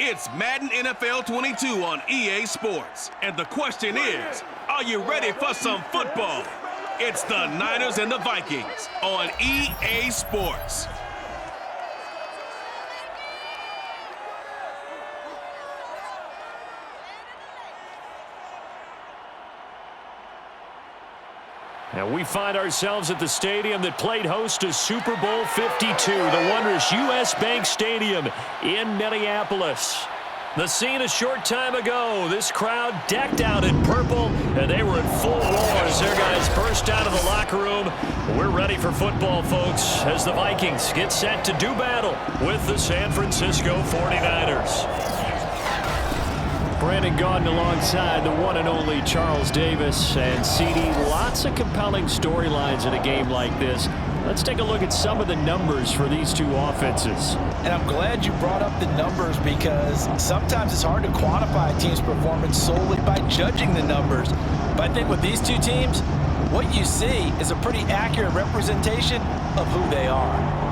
It's Madden NFL 22 on EA Sports. And the question is, are you ready for some football? It's the Niners and the Vikings on EA Sports. And we find ourselves at the stadium that played host to Super Bowl 52, the wondrous U.S. Bank Stadium in Minneapolis. The scene a short time ago, this crowd decked out in purple, and they were in full roar as their guys burst out of the locker room. We're ready for football, folks, as the Vikings get set to do battle with the San Francisco 49ers. Brandon Gaudin alongside the one and only Charles Davis. And CD, lots of compelling storylines in a game like this. Let's take a look at some of the numbers for these two offenses. And I'm glad you brought up the numbers, because sometimes it's hard to quantify a team's performance solely by judging the numbers. But I think with these two teams, what you see is a pretty accurate representation of who they are.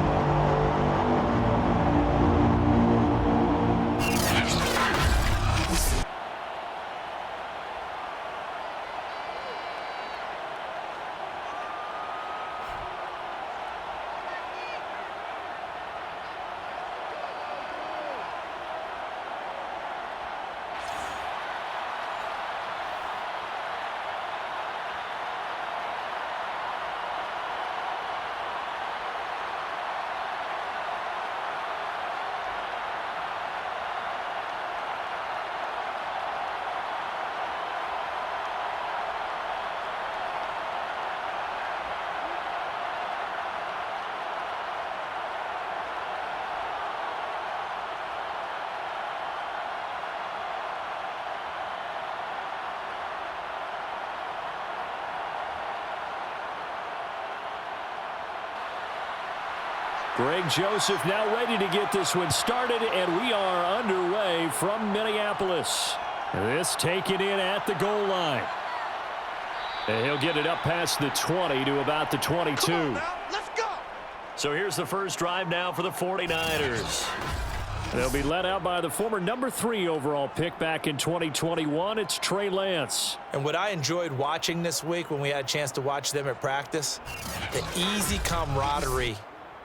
Greg Joseph now ready to get this one started, and we are underway from Minneapolis. This taken in at the goal line. And he'll get it up past the 20 to about the 22. Let's go. So here's the first drive now for the 49ers. They'll be led out by the former number 3 overall pick back in 2021. It's Trey Lance. And what I enjoyed watching this week when we had a chance to watch them at practice, the easy camaraderie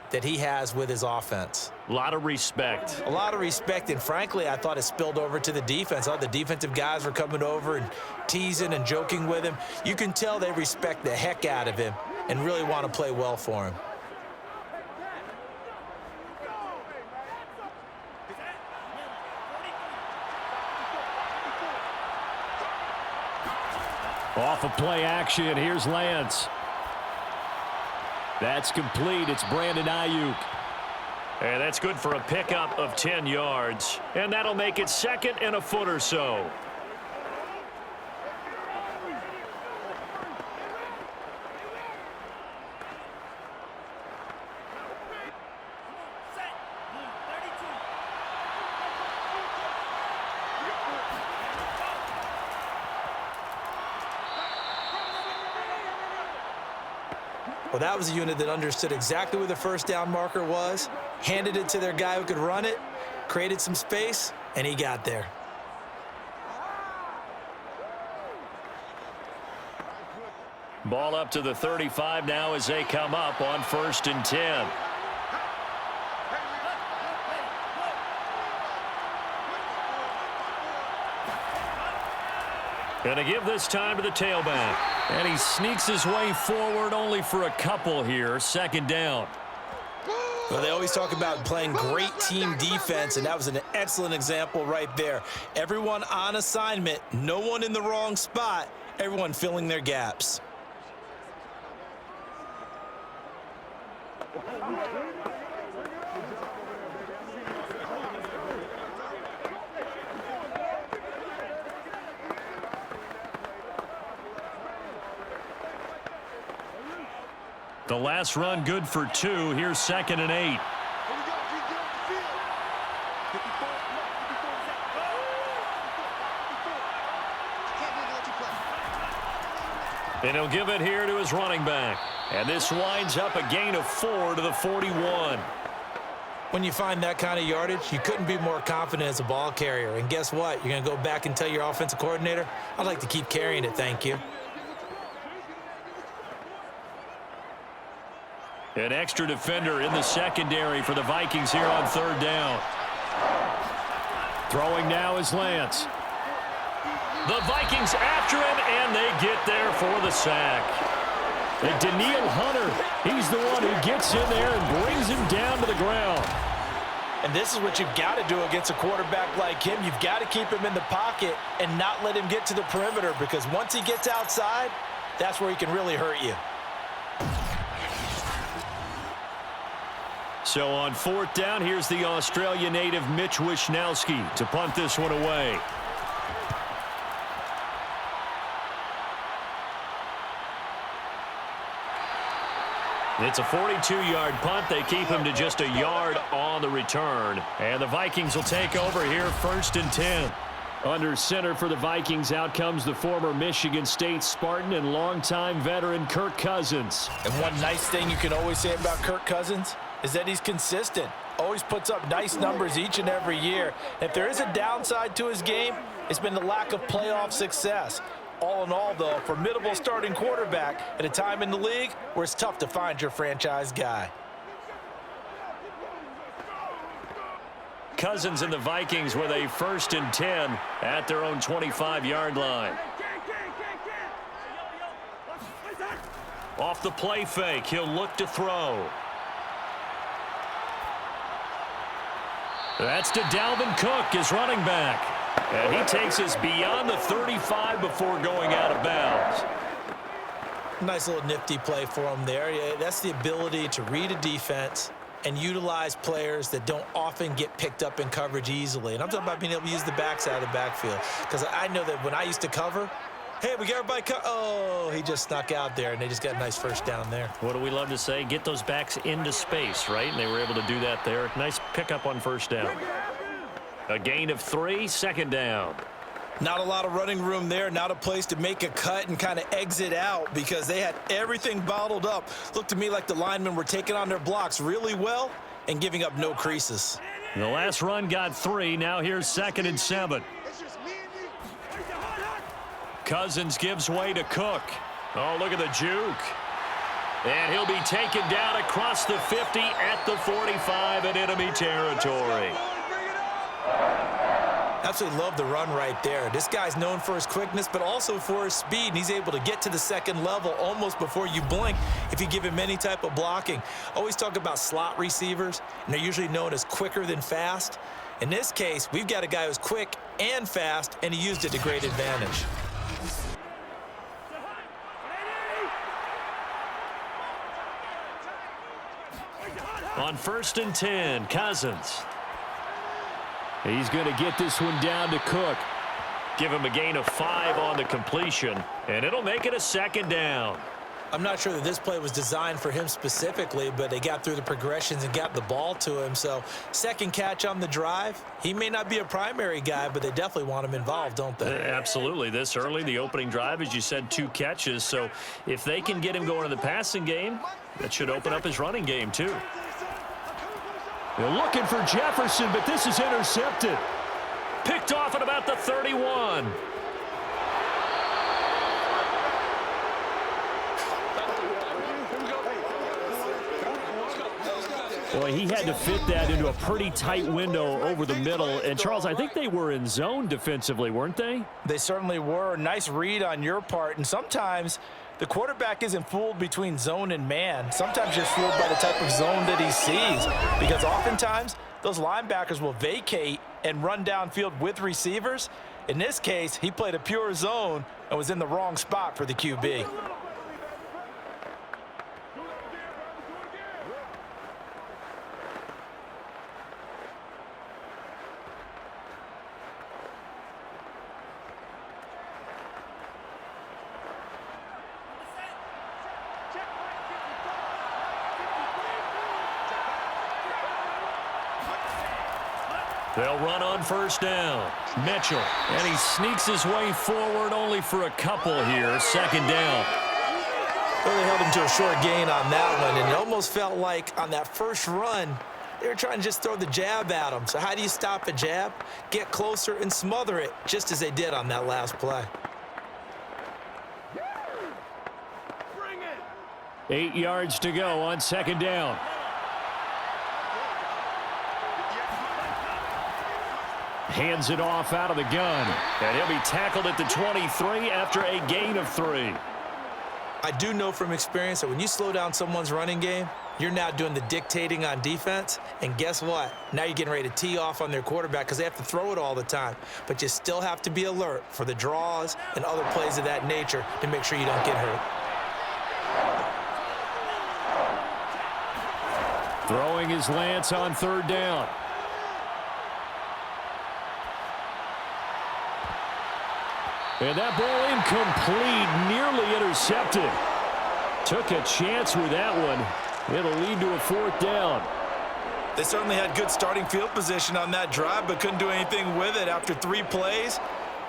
that he has with his offense. A lot of respect. A lot of respect, and frankly, I thought it spilled over to the defense. All the defensive guys were coming over and teasing and joking with him. You can tell they respect the heck out of him and really want to play well for him. Off of play action, here's Lance. That's complete. It's Brandon Ayuk. And that's good for a pickup of 10 yards. And that'll make it second and a foot or so. Well, that was a unit that understood exactly where the first down marker was, handed it to their guy who could run it, created some space, and he got there. Ball up to the 35 now as they come up on 1st and 10. Going to give this time to the tailback. And he sneaks his way forward only for a couple here. 2nd down. Well, they always talk about playing great team defense, and that was an excellent example right there. Everyone on assignment, no one in the wrong spot, everyone filling their gaps. The last run good for 2. Here's 2nd and 8. And he'll give it here to his running back. And this winds up a gain of 4 to the 41. When you find that kind of yardage, you couldn't be more confident as a ball carrier. And guess what? You're going to go back and tell your offensive coordinator, I'd like to keep carrying it, thank you. An extra defender in the secondary for the Vikings here on third down. Throwing now is Lance. The Vikings after him, and they get there for the sack. And Daniil Hunter, he's the one who gets in there and brings him down to the ground. And this is what you've got to do against a quarterback like him. You've got to keep him in the pocket and not let him get to the perimeter, because once he gets outside, that's where he can really hurt you. So on fourth down, here's the Australia native Mitch Wishnowski to punt this one away. It's a 42-yard punt. They keep him to just a yard on the return. And the Vikings will take over here, 1st and 10. Under center for the Vikings, out comes the former Michigan State Spartan and longtime veteran Kirk Cousins. And one nice thing you can always say about Kirk Cousins is that he's consistent. Always puts up nice numbers each and every year. If there is a downside to his game, it's been the lack of playoff success. All in all, though, formidable starting quarterback at a time in the league where it's tough to find your franchise guy. Cousins and the Vikings with a 1st and 10 at their own 25-yard line. Off the play fake, he'll look to throw. That's to Dalvin Cook, his running back. And he takes us beyond the 35 before going out of bounds. Nice little nifty play for him there. Yeah, that's the ability to read a defense and utilize players that don't often get picked up in coverage easily. And I'm talking about being able to use the backside of the backfield. Because I know that when I used to cover, hey, we got everybody oh, he just snuck out there, and they just got a nice first down there. What do we love to say? Get those backs into space, right? And they were able to do that there. Nice pickup on first down. A gain of 3, 2nd down. Not a lot of running room there, not a place to make a cut and kind of exit out because they had everything bottled up. Looked to me like the linemen were taking on their blocks really well and giving up no creases. The last run got 3. Now here's 2nd and 7. Cousins gives way to Cook. Oh, look at the juke. And he'll be taken down across the 50 at the 45 in enemy territory. Absolutely love the run right there. This guy's known for his quickness, but also for his speed. And he's able to get to the second level almost before you blink if you give him any type of blocking. Always talk about slot receivers, and they're usually known as quicker than fast. In this case, we've got a guy who's quick and fast, and he used it to great advantage. On 1st and 10, Cousins. He's going to get this one down to Cook. Give him a gain of 5 on the completion, and it'll make it a 2nd down. I'm not sure that this play was designed for him specifically, but they got through the progressions and got the ball to him. So, second catch on the drive. He may not be a primary guy, but they definitely want him involved, don't they? Absolutely. This early, the opening drive, as you said, 2 catches. So, if they can get him going in the passing game, that should open up his running game, too. They're looking for Jefferson, but this is intercepted. Picked off at about the 31. Boy, he had to fit that into a pretty tight window over the middle. And, Charles, I think they were in zone defensively, weren't they? They certainly were. Nice read on your part. And sometimes the quarterback isn't fooled between zone and man. Sometimes you're fooled by the type of zone that he sees. Because oftentimes, those linebackers will vacate and run downfield with receivers. In this case, he played a pure zone and was in the wrong spot for the QB. They'll run on first down. Mitchell, and he sneaks his way forward only for a couple here. 2nd down. Well, they held him to a short gain on that one, and it almost felt like on that first run, They were trying to just throw the jab at them. So how do you stop a jab? Get closer and smother it, just as they did on that last play. 8 yards to go on second down. Hands it off out of the gun. And he'll be tackled at the 23 after a gain of 3. I do know from experience that when you slow down someone's running game, you're now doing the dictating on defense. And guess what? Now you're getting ready to tee off on their quarterback because they have to throw it all the time. But you still have to be alert for the draws and other plays of that nature to make sure you don't get hurt. Throwing his Lance on third down. And that ball incomplete, nearly intercepted. Took a chance with that one. It'll lead to a fourth down. They certainly had good starting field position on that drive, but couldn't do anything with it after 3 plays.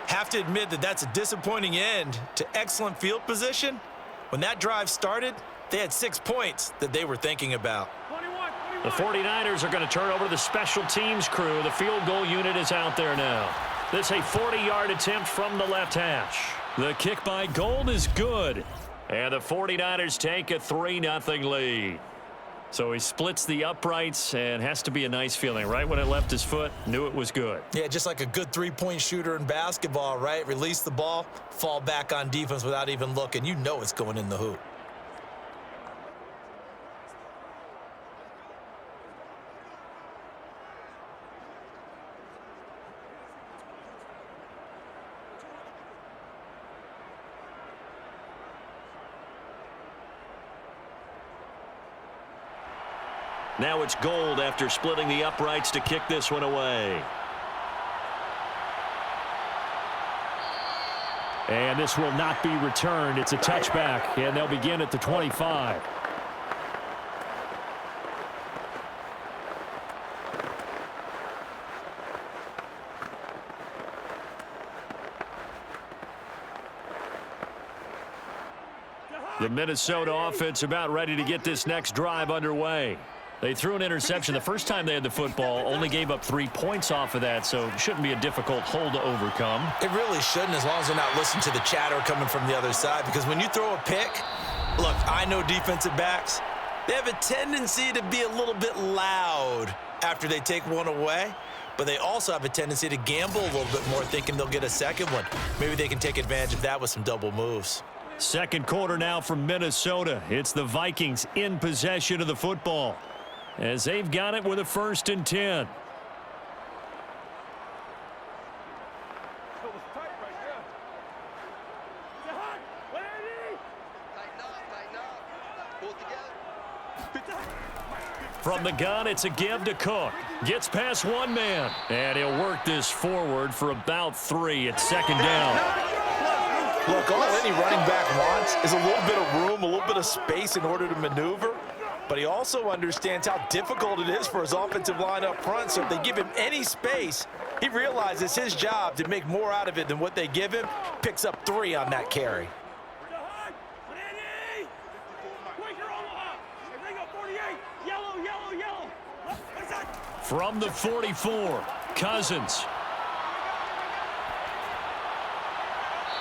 Have to admit that that's a disappointing end to excellent field position. When that drive started, they had 6 points that they were thinking about. The 49ers are going to turn over to the special teams crew. The field goal unit is out there now. This a 40-yard attempt from the left hash. The kick by Gold is good. And the 49ers take a 3-0 lead. So he splits the uprights, and has to be a nice feeling. Right when it left his foot, knew it was good. Yeah, just like a good 3-point shooter in basketball, right? Release the ball, fall back on defense without even looking. You know it's going in the hoop. Now it's Gold after splitting the uprights to kick this one away. And this will not be returned. It's a touchback, and they'll begin at the 25. The Minnesota offense about ready to get this next drive underway. They threw an interception the first time they had the football, only gave up 3 points off of that, so it shouldn't be a difficult hole to overcome. It really shouldn't, as long as they're not listening to the chatter coming from the other side, because when you throw a pick, look, I know defensive backs, they have a tendency to be a little bit loud after they take one away, but they also have a tendency to gamble a little bit more, thinking they'll get a second one. Maybe they can take advantage of that with some double moves. Second quarter now from Minnesota. It's the Vikings in possession of the football, as they've got it with a 1st and 10. From the gun, it's a give to Cook. Gets past one man, and he'll work this forward for about 3 at second down. Look, all any running back wants is a little bit of room, a little bit of space in order to maneuver. But he also understands how difficult it is for his offensive line up front. So if they give him any space, he realizes his job to make more out of it than what they give him. Picks up 3 on that carry. From the 44, Cousins.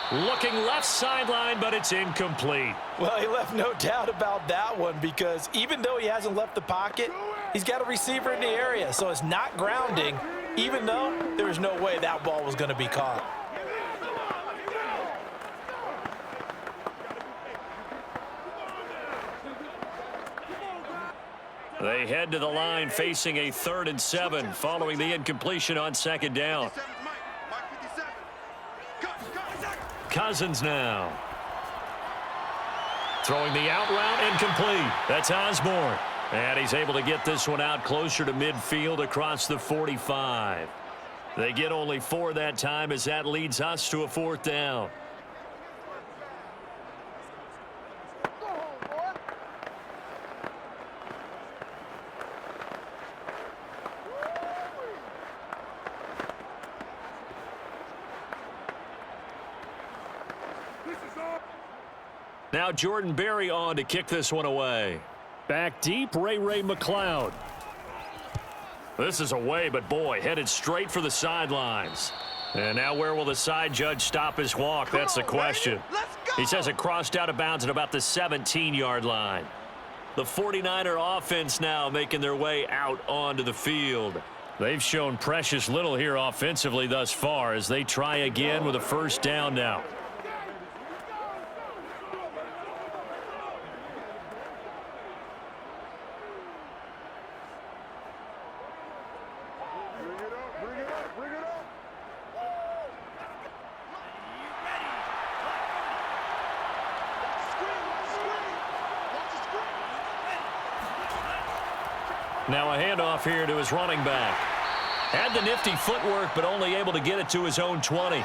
Looking left sideline, but it's incomplete. Well, he left no doubt about that one, because even though he hasn't left the pocket, he's got a receiver in the area. So it's not grounding, even though there was no way that ball was going to be caught. They head to the line facing a 3rd and 7 following the incompletion on second down. Cousins now. Throwing the out route and complete. That's Osborne. And he's able to get this one out closer to midfield across the 45. They get only 4 that time, as that leads us to a 4th down. Now Jordan Berry on to kick this one away. Back deep, Ray McLeod. This is away, but boy, headed straight for the sidelines. And now where will the side judge stop his walk? That's the question. He says it crossed out of bounds at about the 17-yard line. The 49er offense now making their way out onto the field. They've shown precious little here offensively thus far as they try again with a first down now. Now a handoff here to his running back. Had the nifty footwork, but only able to get it to his own 20.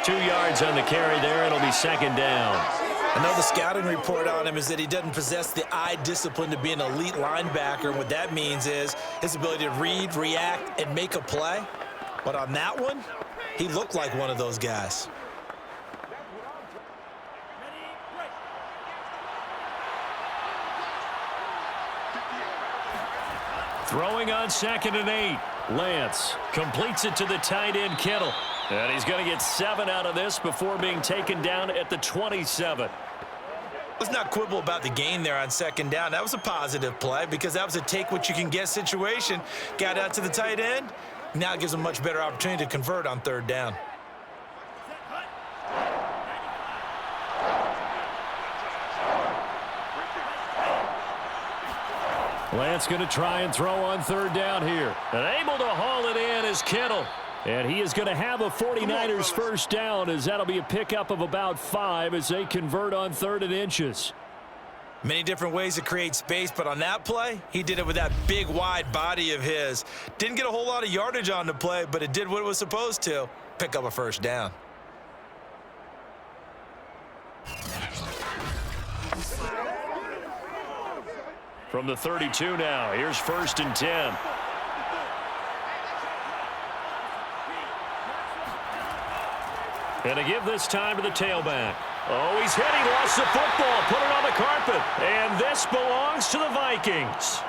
2 yards on the carry there. It'll be second down. I know the scouting report on him is that he doesn't possess the eye discipline to be an elite linebacker. And what that means is his ability to read, react, and make a play. But on that one, he looked like one of those guys. Throwing on 2nd and 8. Lance completes it to the tight end, Kittle. And he's going to get 7 out of this before being taken down at the 27. Let's not quibble about the gain there on 2nd down. That was a positive play because that was a take-what-you-can-get situation. Got out to the tight end. Now it gives him a much better opportunity to convert on 3rd down. Lance going to try and throw on 3rd down here. And able to haul it in is Kittle. And he is going to have a 49ers first down as that'll be a pickup of about 5 as they convert on 3rd and inches. Many different ways to create space, but on that play, he did it with that big, wide body of his. Didn't get a whole lot of yardage on the play, but it did what it was supposed to. Pick up a first down. From the 32 now, here's 1st and 10. And to give this time to the tailback. Oh, he's hit. He lost the football. Put it on the carpet. And this belongs to the Vikings.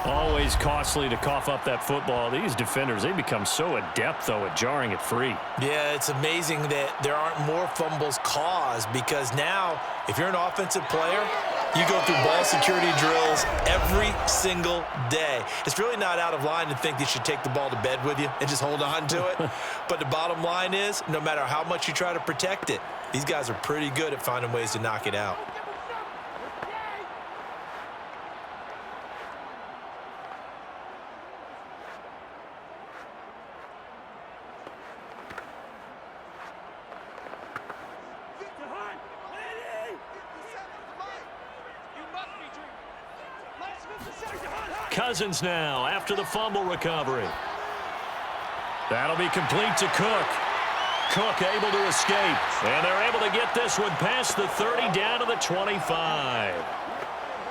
Always costly to cough up that football. These defenders, they become so adept, though, at jarring it free. Yeah, it's amazing that there aren't more fumbles caused because now, if you're an offensive player, you go through ball security drills every single day. It's really not out of line to think you should take the ball to bed with you and just hold on to it. But the bottom line is, no matter how much you try to protect it, these guys are pretty good at finding ways to knock it out. Cousins now after the fumble recovery. That'll be complete to Cook. Cook able to escape. And they're able to get this one past the 30 down to the 25.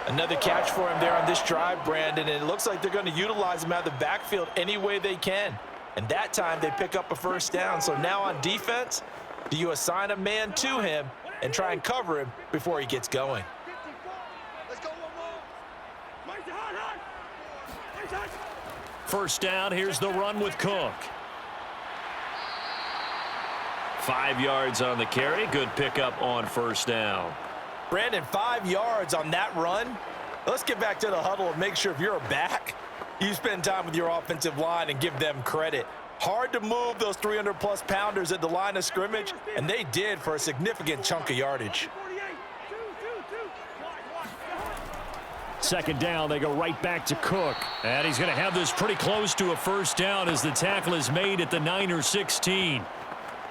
Another catch for him there on this drive, Brandon, and it looks like they're going to utilize him out of the backfield any way they can. And that time they pick up a first down. So now on defense, do you assign a man to him and try and cover him before he gets going? First down, here's the run with Cook. 5 yards on the carry. Good pickup on first down. Brandon, 5 yards on that run. Let's get back to the huddle and make sure if you're a back, you spend time with your offensive line and give them credit. Hard to move those 300-plus pounders at the line of scrimmage, and they did for a significant chunk of yardage. Second down, they go right back to Cook. And he's going to have this pretty close to a first down as the tackle is made at the Niner 16.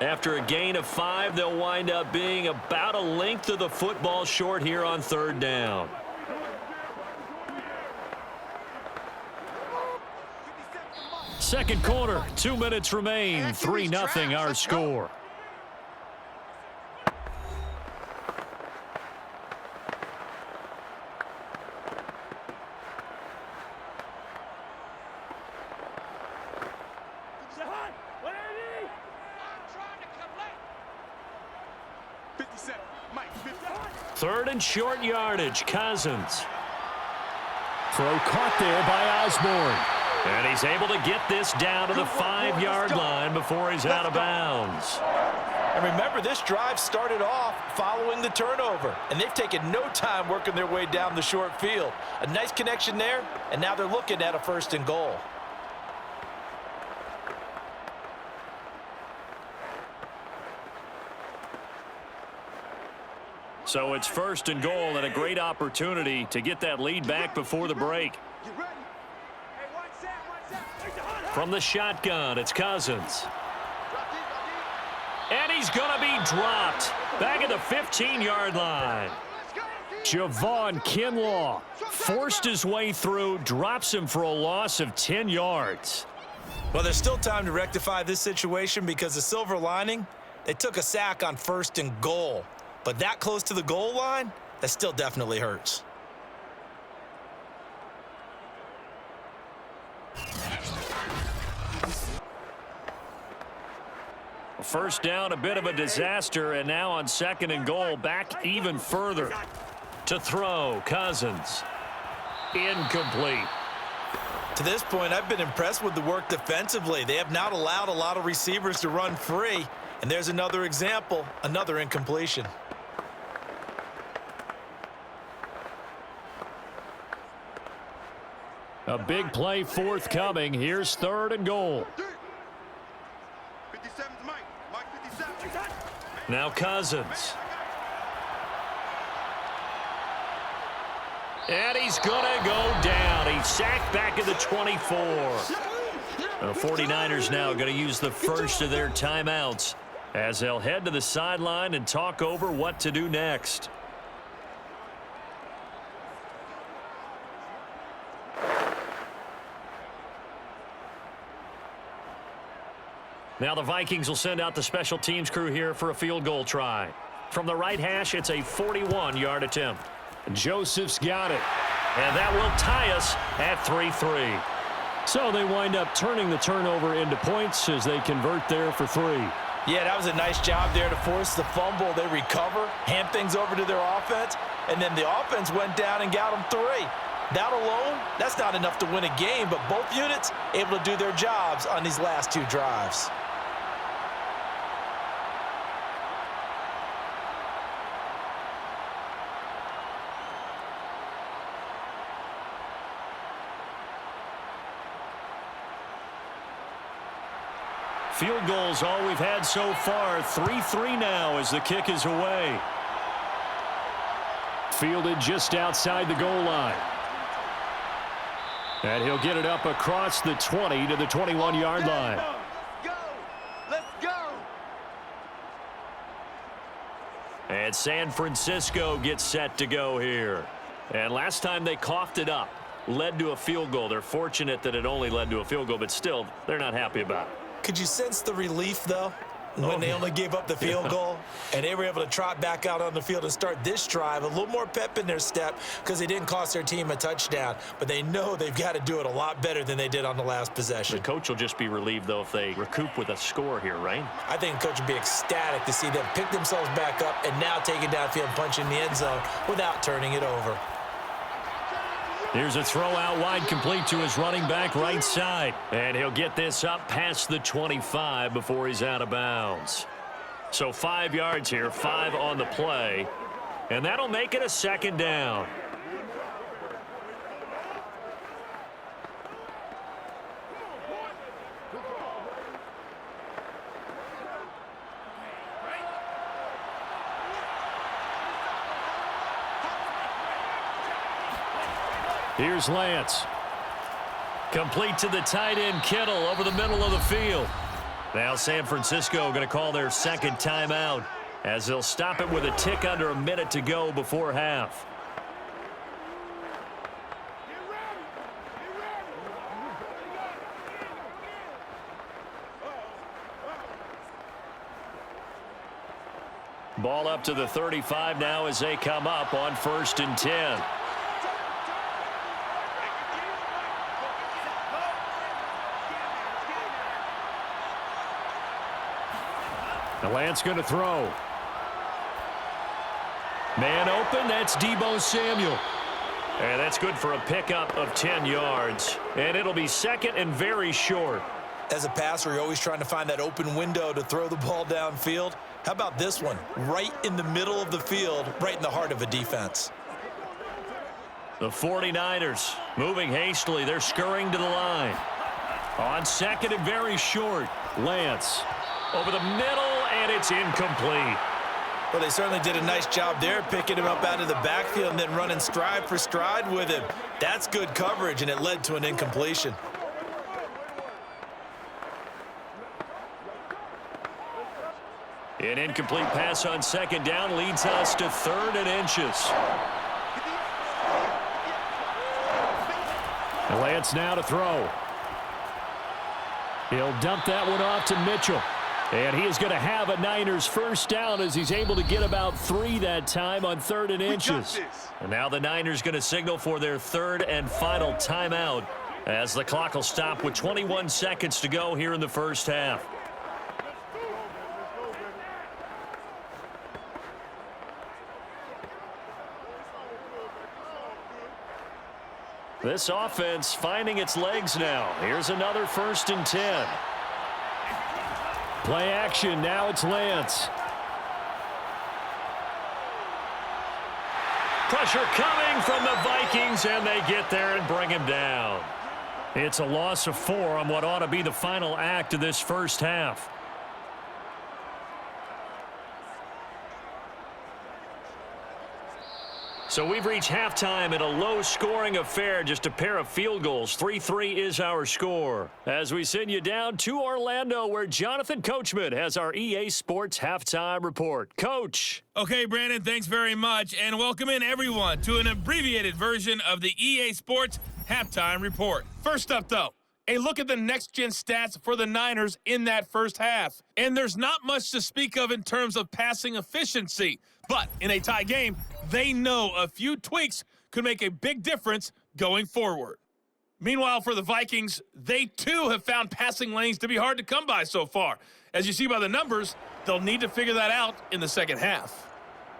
After a gain of 5, they'll wind up being about a length of the football short here on 3rd down. Second quarter, 2 minutes remain, 3-0 our score. Third and short yardage, Cousins. Throw caught there by Osborne. And he's able to get this down to the 5-yard line before he's out of bounds. And remember, this drive started off following the turnover, and they've taken no time working their way down the short field. A nice connection there, and now they're looking at a 1st and goal. So it's 1st and goal and a great opportunity to get that lead back before the break. From the shotgun, it's Cousins. And he's going to be dropped back at the 15-yard line. Javon Kinlaw forced his way through, drops him for a loss of 10 yards. Well, there's still time to rectify this situation because the silver lining, they took a sack on 1st and goal. But that close to the goal line, that still definitely hurts. First down, a bit of a disaster, and now on 2nd and goal, back even further. To throw, Cousins. Incomplete. To this point, I've been impressed with the work defensively. They have not allowed a lot of receivers to run free. And there's another example, another incompletion. A big play forthcoming. Here's 3rd and goal. Now Cousins. And he's going to go down. He's sacked back at the 24. The 49ers now going to use the first of their timeouts as they'll head to the sideline and talk over what to do next. Now the Vikings will send out the special teams crew here for a field goal try. From the right hash, it's a 41-yard attempt. Joseph's got it. And that will tie us at 3-3. So they wind up turning the turnover into points as they convert there for 3. Yeah, that was a nice job there to force the fumble. They recover, hand things over to their offense, and then the offense went down and got them 3. That alone, that's not enough to win a game, but both units able to do their jobs on these last 2 drives. Field goals all we've had so far. 3-3 now as the kick is away. Fielded just outside the goal line. And he'll get it up across the 20 to the 21-yard line. Let's go. And San Francisco gets set to go here. And last time they coughed it up, led to a field goal. They're fortunate that it only led to a field goal, but still, they're not happy about it. Could you sense the relief, though, when they only gave up the field goal and they were able to trot back out on the field and start this drive? A little more pep in their step because they didn't cost their team a touchdown, but they know they've got to do it a lot better than they did on the last possession. The coach will just be relieved, though, if they recoup with a score here, right? I think the coach would be ecstatic to see them pick themselves back up and now take it downfield and punch in the end zone without turning it over. Here's a throw out wide, complete to his running back right side. And he'll get this up past the 25 before he's out of bounds. So 5 yards here, 5 on the play. And that'll make it a 2nd down. Here's Lance. Complete to the tight end, Kittle, over the middle of the field. Now San Francisco going to call their 2nd timeout as they'll stop it with a tick under a minute to go before half. Ball up to the 35 now as they come up on 1st and 10. Now Lance going to throw. Man open, that's Deebo Samuel. And that's good for a pickup of 10 yards. And it'll be second and very short. As a passer, you're always trying to find that open window to throw the ball downfield. How about this one? Right in the middle of the field, right in the heart of a defense. The 49ers moving hastily. They're scurrying to the line. On second and very short, Lance over the middle, and it's incomplete. Well, they certainly did a nice job there, picking him up out of the backfield and then running stride for stride with him. That's good coverage, and it led to an incompletion. An incomplete pass on second down leads us to third and inches. Lance now to throw. He'll dump that one off to Mitchell. And he is going to have a Niners first down as he's able to get about 3 that time on third and inches. And now the Niners going to signal for their third and final timeout as the clock will stop with 21 seconds to go here in the first half. This offense finding its legs now. Here's another 1st and 10. Play action. Now it's Lance. Pressure coming from the Vikings, and they get there and bring him down. It's a loss of 4 on what ought to be the final act of this first half. So we've reached halftime in a low-scoring affair, just a pair of field goals. 3-3 is our score. As we send you down to Orlando, where Jonathan Coachman has our EA Sports Halftime Report. Coach. Okay, Brandon, thanks very much, and welcome in everyone to an abbreviated version of the EA Sports Halftime Report. First up, though, a look at the next-gen stats for the Niners in that first half. And there's not much to speak of in terms of passing efficiency, but in a tie game, they know a few tweaks could make a big difference going forward. Meanwhile, for the Vikings, they too have found passing lanes to be hard to come by so far. As you see by the numbers, they'll need to figure that out in the second half.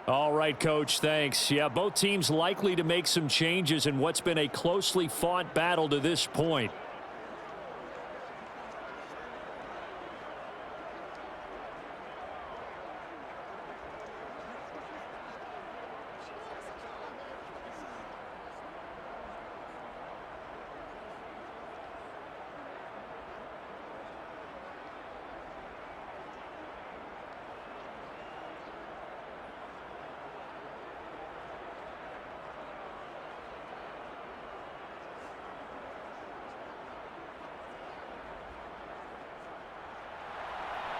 All right, Coach, thanks. Yeah, both teams likely to make some changes in what's been a closely fought battle to this point.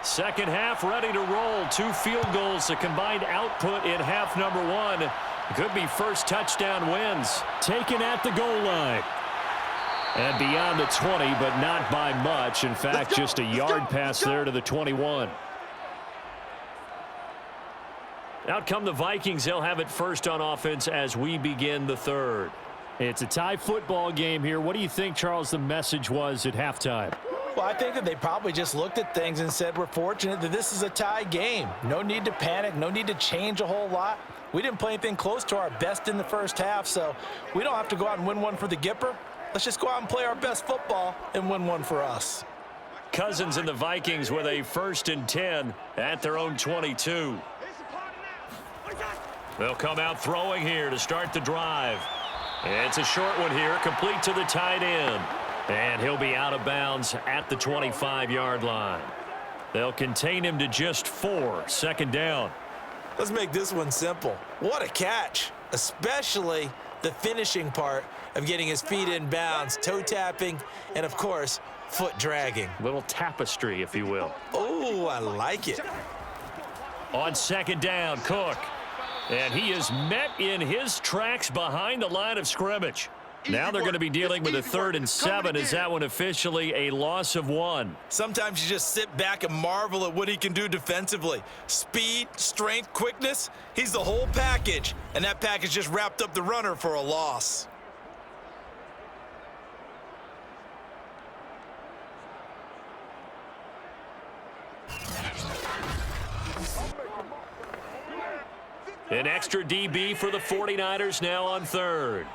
Second half ready to roll. 2 field goals, a combined output in half number 1. Could be first touchdown wins. Taken at the goal line. And beyond the 20, but not by much. In fact, just a yard pass there to the 21. Out come the Vikings. They'll have it first on offense as we begin the third. It's a tie football game here. What do you think, Charles, the message was at halftime? Well, I think that they probably just looked at things and said, we're fortunate that this is a tie game. No need to panic. No need to change a whole lot. We didn't play anything close to our best in the first half, so we don't have to go out and win one for the Gipper. Let's just go out and play our best football and win one for us. Cousins and the Vikings with a 1st and 10 at their own 22. They'll come out throwing here to start the drive. It's a short one here, complete to the tight end. And he'll be out of bounds at the 25-yard line. They'll contain him to just 4. Second down. Let's make this one simple. What a catch, especially the finishing part of getting his feet in bounds, toe tapping, and, of course, foot dragging. Little tapestry, if you will. Oh, I like it. On second down, Cook. And he is met in his tracks behind the line of scrimmage. Now they're going to be dealing with a 3rd and 7. Is that one officially a loss of 1? Sometimes you just sit back and marvel at what he can do defensively. Speed, strength, quickness, he's the whole package. And that package just wrapped up the runner for a loss. An extra DB for the 49ers now on 3rd.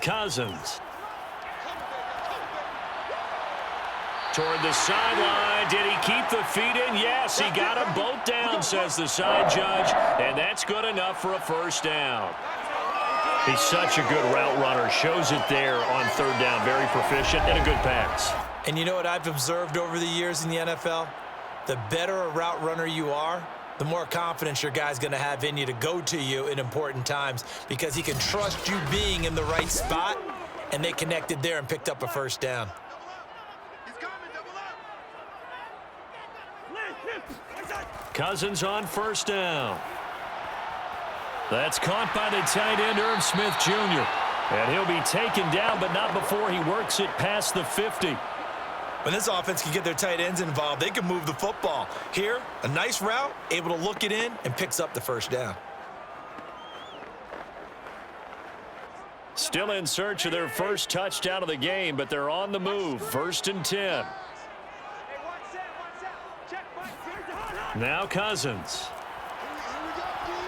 Cousins. Toward the sideline. Did he keep the feet in? Yes, he got them both down, says the side judge. And that's good enough for a first down. He's such a good route runner. Shows it there on third down. Very proficient and a good pass. And you know what I've observed over the years in the NFL? The better a route runner you are, the more confidence your guy's going to have in you to go to you in important times because he can trust you being in the right spot, and they connected there and picked up a first down. Cousins on first down. That's caught by the tight end, Irv Smith Jr. And he'll be taken down, but not before he works it past the 50. When this offense can get their tight ends involved, they can move the football. Here, a nice route, able to look it in, and picks up the first down. Still in search of their first touchdown of the game, but they're on the move. 1st and 10. Now Cousins.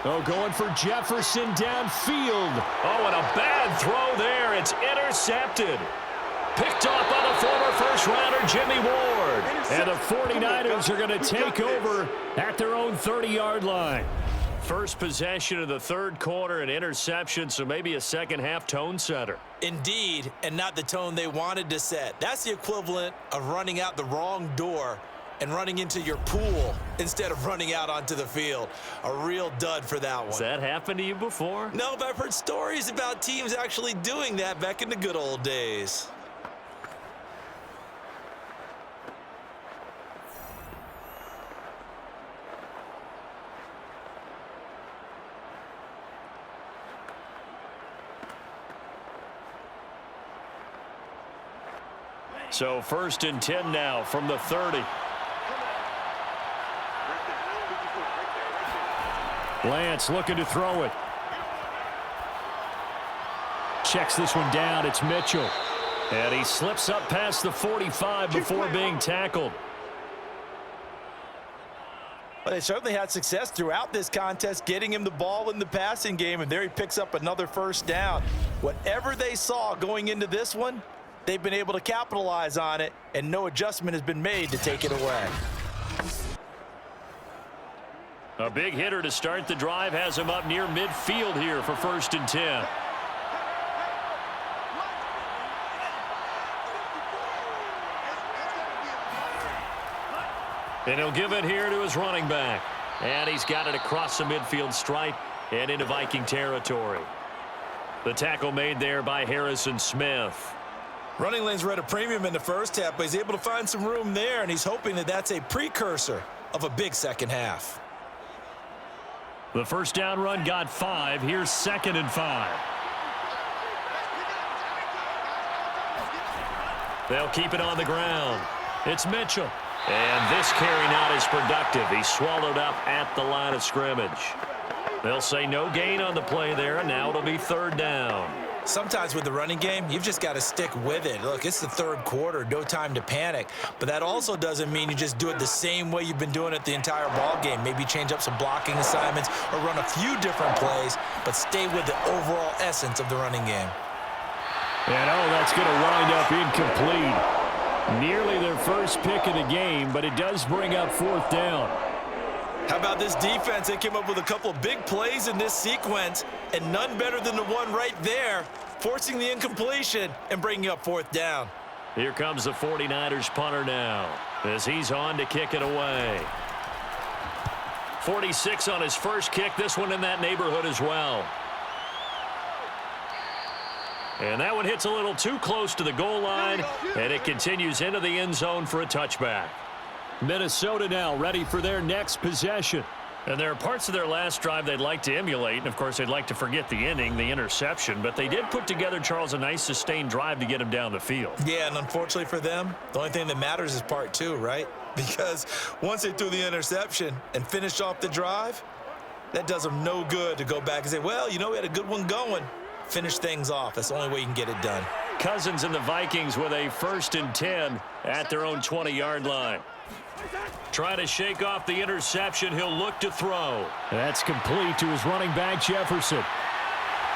Oh, going for Jefferson downfield. Oh, and a bad throw there. It's intercepted. Picked off by the former first-rounder Jimmy Ward. And the 49ers are going to take over at their own 30-yard line. First possession of the third quarter, an interception, so maybe a second-half tone setter. Indeed, and not the tone they wanted to set. That's the equivalent of running out the wrong door and running into your pool instead of running out onto the field. A real dud for that one. Has that happened to you before? No, but I've heard stories about teams actually doing that back in the good old days. So 1st and 10 now from the 30. Lance looking to throw it. Checks this one down. It's Mitchell. And he slips up past the 45 before being tackled. Well, they certainly had success throughout this contest, getting him the ball in the passing game, and there he picks up another first down. Whatever they saw going into this one, they've been able to capitalize on it, and no adjustment has been made to take it away. A big hitter to start the drive has him up near midfield here for 1st and 10. And he'll give it here to his running back. And he's got it across the midfield stripe and into Viking territory. The tackle made there by Harrison Smith. Running lanes were at a premium in the first half, but he's able to find some room there, and he's hoping that that's a precursor of a big second half. The first down run got 5. Here's 2nd and 5. They'll keep it on the ground. It's Mitchell. And this carry not as productive. He's swallowed up at the line of scrimmage. They'll say no gain on the play there, and now it'll be 3rd down. Sometimes with the running game, you've just got to stick with it. Look, it's the third quarter, no time to panic. But that also doesn't mean you just do it the same way you've been doing it the entire ball game. Maybe change up some blocking assignments or run a few different plays, but stay with the overall essence of the running game. And oh, that's going to wind up incomplete. Nearly their first pick of the game, but it does bring up 4th down. How about this defense? They came up with a couple of big plays in this sequence, and none better than the one right there, forcing the incompletion and bringing up 4th down. Here comes the 49ers punter now as he's on to kick it away. 46 on his first kick, this one in that neighborhood as well. And that one hits a little too close to the goal line, and it continues into the end zone for a touchback. Minnesota now ready for their next possession. And there are parts of their last drive they'd like to emulate, and of course they'd like to forget the inning, the interception, but they did put together, Charles, a nice sustained drive to get him down the field. Yeah, and unfortunately for them, the only thing that matters is part 2, right? Because once they threw the interception and finished off the drive, that does them no good to go back and say, well, you know, we had a good one going. Finish things off. That's the only way you can get it done. Cousins and the Vikings with a 1st and 10 at their own 20-yard line. Trying to shake off the interception. He'll look to throw. That's complete to his running back, Jefferson.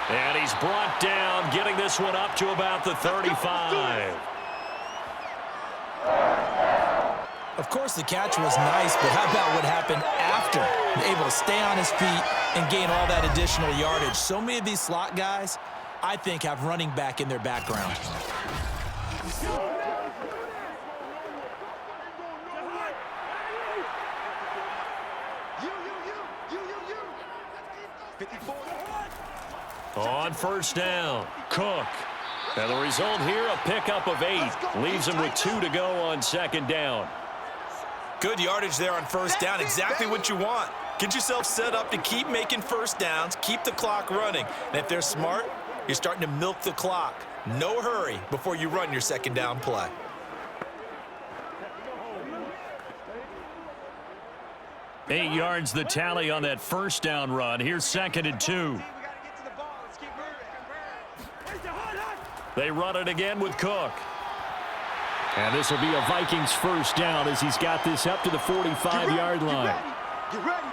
And he's brought down, getting this one up to about the 35. Of course, the catch was nice, but how about what happened after? Able to stay on his feet and gain all that additional yardage. So many of these slot guys, I think, have running back in their background. On first down, Cook. And the result here, a pickup of 8. Leaves him with 2 to go on second down. Good yardage there on first down. Exactly what you want. Get yourself set up to keep making first downs, keep the clock running. And if they're smart, you're starting to milk the clock. No hurry before you run your second down play. Eight yards the tally on that first down run. Here's 2nd and 2. They run it again with Cook. And this will be a Vikings first down as he's got this up to the 45-yard line. Get ready.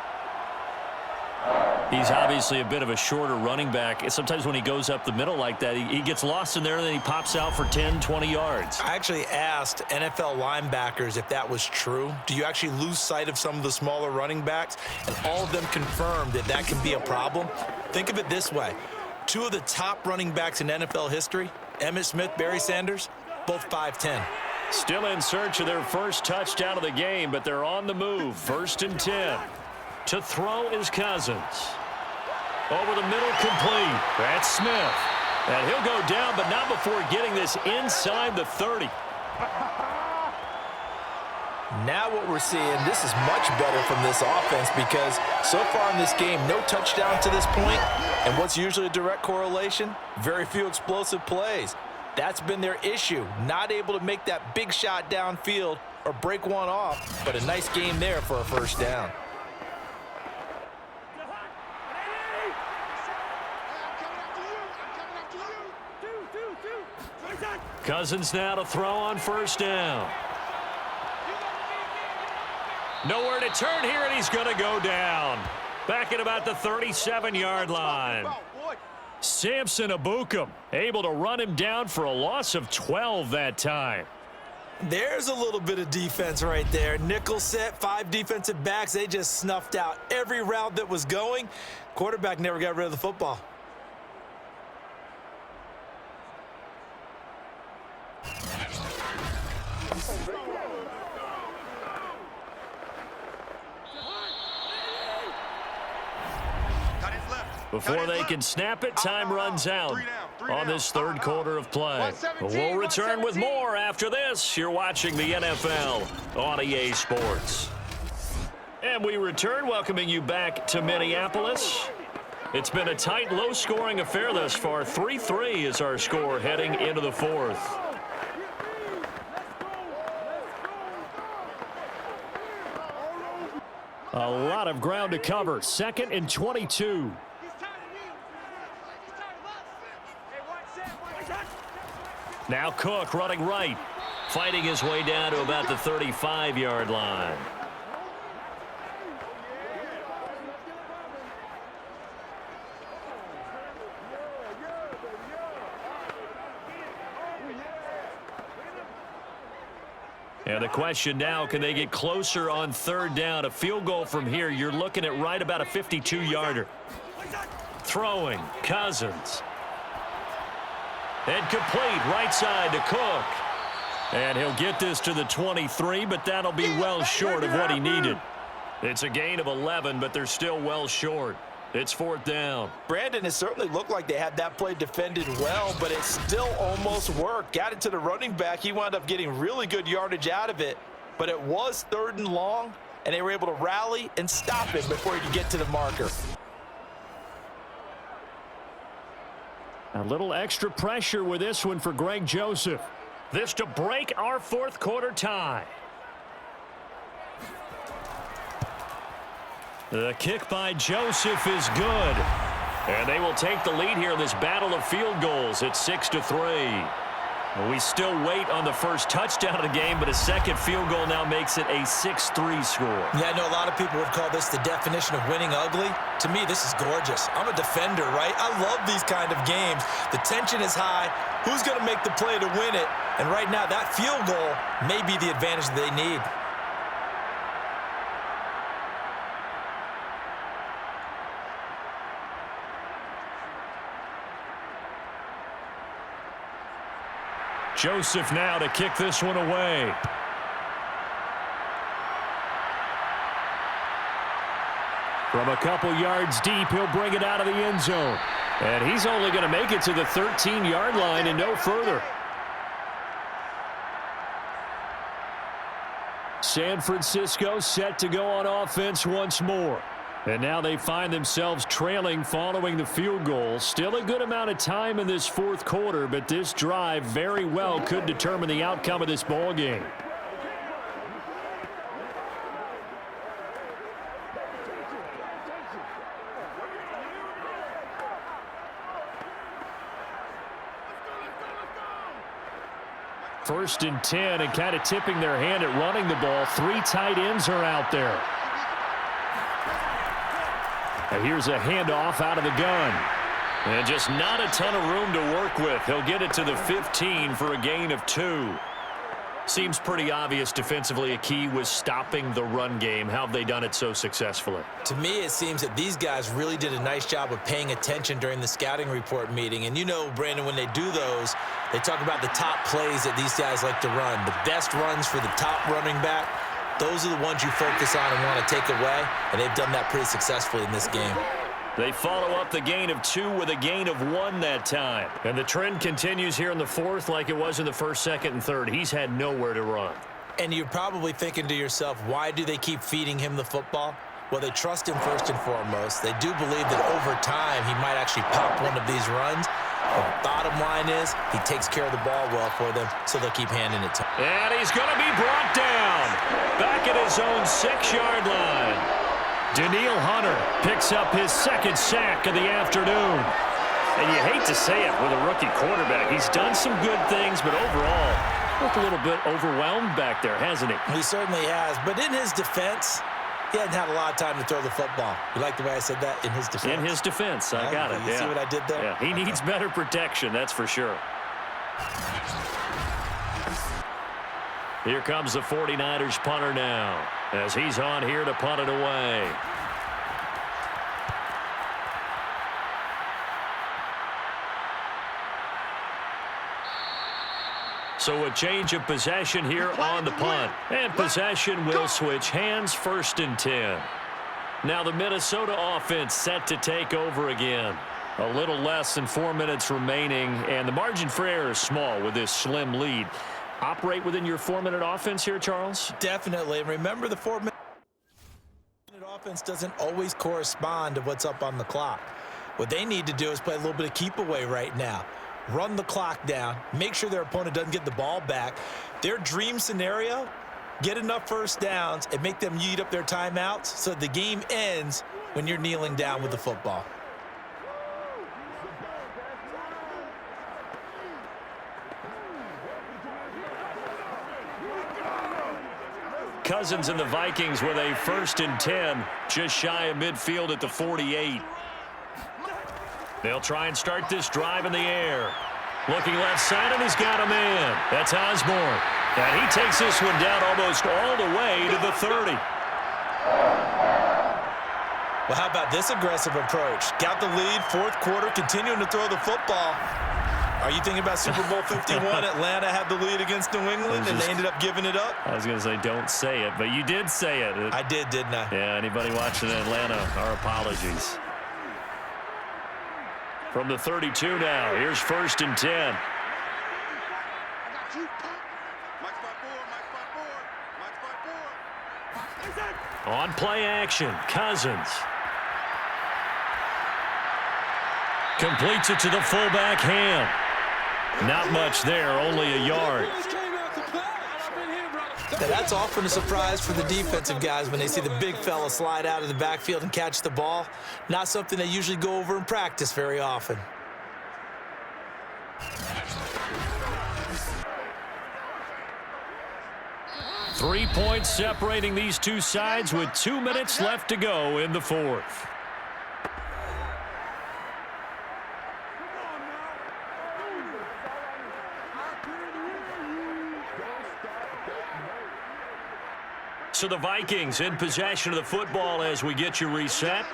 He's obviously a bit of a shorter running back. Sometimes when he goes up the middle like that, he gets lost in there and then he pops out for 10, 20 yards. I actually asked NFL linebackers if that was true. Do you actually lose sight of some of the smaller running backs? And all of them confirmed that that can be a problem. Think of it this way. 2 of the top running backs in NFL history, Emmitt Smith, Barry Sanders, both 5'10". Still in search of their first touchdown of the game, but they're on the move. 1st and 10. To throw is Cousins. Over the middle, complete. That's Smith. And he'll go down, but not before getting this inside the 30. Now what we're seeing, this is much better from this offense because so far in this game, no touchdown to this point. And what's usually a direct correlation? Very few explosive plays. That's been their issue. Not able to make that big shot downfield or break one off, but a nice game there for a first down. Cousins now to throw on first down. Nowhere to turn here, and he's going to go down. Back at about the 37-yard line. Samson Abukum able to run him down for a loss of 12 that time. There's a little bit of defense right there. Nickel set, 5 defensive backs. They just snuffed out every route that was going. Quarterback never got rid of the football. Before they can snap it, time runs out on this third quarter of play. We'll return with more after this. You're watching the NFL on EA Sports. And we return, welcoming you back to Minneapolis. It's been a tight, low-scoring affair thus far. 3-3 is our score heading into the fourth. A lot of ground to cover. 2nd and 22. Now Cook running right, fighting his way down to about the 35-yard line. And the question now, can they get closer on third down? A field goal from here, you're looking at right about a 52-yarder. Throwing, Cousins. And complete, right side to Cook. And he'll get this to the 23, but that'll be well short of what he needed. It's a gain of 11, but they're still well short. It's 4th down. Brandon, it certainly looked like they had that play defended well, but it still almost worked. Got it to the running back. He wound up getting really good yardage out of it, but it was 3rd and long, and they were able to rally and stop him before he could get to the marker. A little extra pressure with this one for Greg Joseph. This to break our fourth quarter tie. The kick by Joseph is good. And they will take the lead here in this battle of field goals. It's 6-3. We still wait on the first touchdown of the game, but a second field goal now makes it a 6-3 score. Yeah, I know a lot of people would call this the definition of winning ugly. To me, this is gorgeous. I'm a defender, right? I love these kind of games. The tension is high. Who's going to make the play to win it? And right now, that field goal may be the advantage that they need. Joseph now to kick this one away. From a couple yards deep, he'll bring it out of the end zone. And he's only going to make it to the 13-yard line and no further. San Francisco set to go on offense once more. And now they find themselves trailing following the field goal. Still a good amount of time in this fourth quarter, but this drive very well could determine the outcome of this ball game. First and 10, and kind of tipping their hand at running the ball. 3 tight ends are out there. And here's a handoff out of the gun. And just not a ton of room to work with. He'll get it to the 15 for a gain of 2. Seems pretty obvious defensively a key was stopping the run game. How have they done it so successfully? To me, it seems that these guys really did a nice job of paying attention during the scouting report meeting. And you know, Brandon, when they do those, they talk about the top plays that these guys like to run. The best runs for the top running back. Those are the ones you focus on and want to take away, and they've done that pretty successfully in this game. They follow up the gain of 2 with a gain of 1 that time. And the trend continues here in the fourth like it was in the first, second, and third. He's had nowhere to run. And you're probably thinking to yourself, why do they keep feeding him the football? Well, they trust him first and foremost. They do believe that over time he might actually pop one of these runs. The bottom line is he takes care of the ball well for them, so they'll keep handing it to him. And he's going to be brought down back at his own 6-yard line. Daniil Hunter picks up his second sack of the afternoon. And you hate to say it with a rookie quarterback. He's done some good things, but overall, looked a little bit overwhelmed back there, hasn't he? He certainly has, but in his defense, he hadn't had a lot of time to throw the football. You like the way I said that? In his defense. In his defense. I got it. You see what I did there? Yeah, he needs better protection, that's for sure. Here comes the 49ers punter now as he's on here to punt it away. So a change of possession here on the punt. And possession will switch hands, 1st and 10. Now the Minnesota offense set to take over again. A little less than 4 minutes remaining, and the margin for error is small with this slim lead. Operate within your 4-minute offense here, Charles? Definitely. Remember, the 4-minute offense doesn't always correspond to what's up on the clock. What they need to do is play a little bit of keep away right now. Run the clock down, make sure their opponent doesn't get the ball back. Their dream scenario, get enough first downs and make them eat up their timeouts so the game ends when you're kneeling down with the football. Cousins and the Vikings with a 1st and 10, just shy of midfield at the 48. They'll try and start this drive in the air. Looking left side, and he's got a man. That's Osborne. And he takes this one down almost all the way to the 30. Well, how about this aggressive approach? Got the lead, 4th quarter, continuing to throw the football. Are you thinking about Super Bowl 51? Atlanta had the lead against New England, and they ended up giving it up? I was going to say don't say it, but you did say it. I did, didn't I? Yeah, anybody watching Atlanta, our apologies. From the 32 now, here's 1st and 10. On play action, Cousins. Completes it to the fullback hand. Not much there, only a yard. Now, that's often a surprise for the defensive guys when they see the big fella slide out of the backfield and catch the ball. Not something they usually go over in practice very often. 3 points separating these two sides with 2 minutes left to go in the fourth. So the Vikings in possession of the football as we get you reset.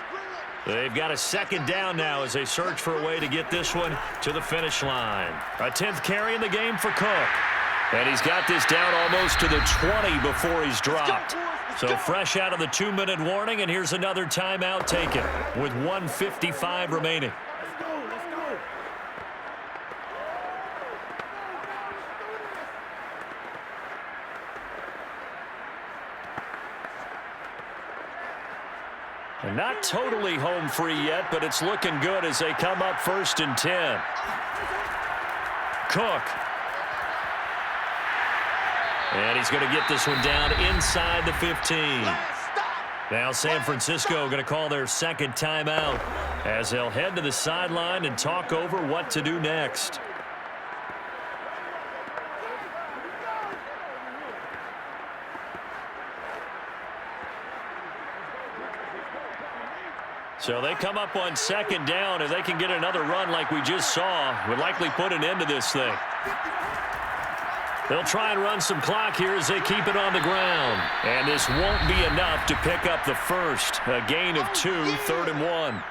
They've got a second down now as they search for a way to get this one to the finish line. A 10th carry in the game for Cook. And he's got this down almost to the 20 before he's dropped. So fresh out of the 2-minute warning, and here's another timeout taken with 1:55 remaining. And not totally home free yet, but it's looking good as they come up 1st and 10. Cook. And he's going to get this one down inside the 15. Now San Francisco going to call their second timeout as they'll head to the sideline and talk over what to do next. So they come up on second down. If they can get another run like we just saw, would likely put an end to this thing. They'll try and run some clock here as they keep it on the ground. And this won't be enough to pick up the first. A gain of 2, 3rd and 1.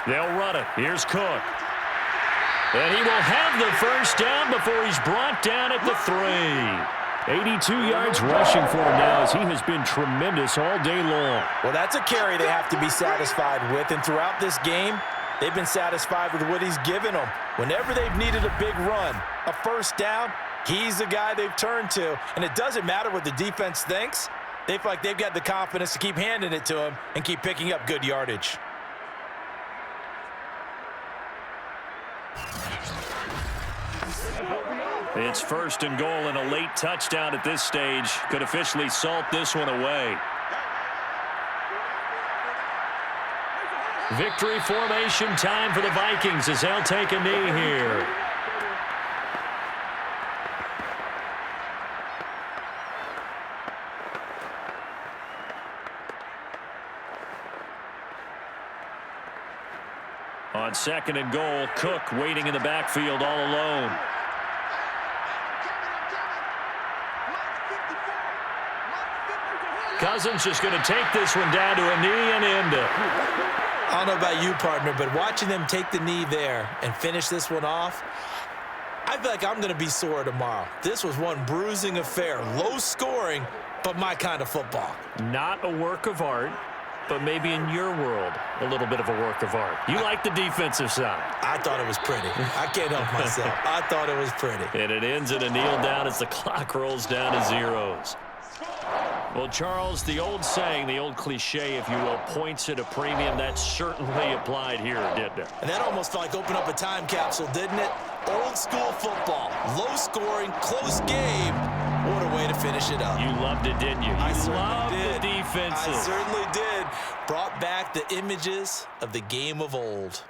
They'll run it. Here's Cook. And he will have the first down before he's brought down at the 3. 82 yards rushing for him now as he has been tremendous all day long. Well, that's a carry they have to be satisfied with. And throughout this game, they've been satisfied with what he's given them. Whenever they've needed a big run, a first down, he's the guy they've turned to. And it doesn't matter what the defense thinks. They feel like they've got the confidence to keep handing it to him and keep picking up good yardage. It's 1st and goal, and a late touchdown at this stage could officially salt this one away. Victory formation time for the Vikings as they'll take a knee here. On 2nd and goal, Cook waiting in the backfield all alone. Cousins just going to take this one down to a knee and end it. I don't know about you, partner, but watching them take the knee there and finish this one off, I feel like I'm going to be sore tomorrow. This was one bruising affair. Low scoring, but my kind of football. Not a work of art, but maybe in your world, a little bit of a work of art. You like the defensive side. I thought it was pretty. I can't help myself. I thought it was pretty. And it ends in a kneel down as the clock rolls down to zeros. Well, Charles, the old saying, the old cliche, if you will, points at a premium. That certainly applied here, didn't it? And that almost felt like opening up a time capsule, didn't it? Old school football, low scoring, close game. What a way to finish it up. You loved it, didn't you? I You certainly loved did. the defenses. I certainly did. Brought back the images of the game of old.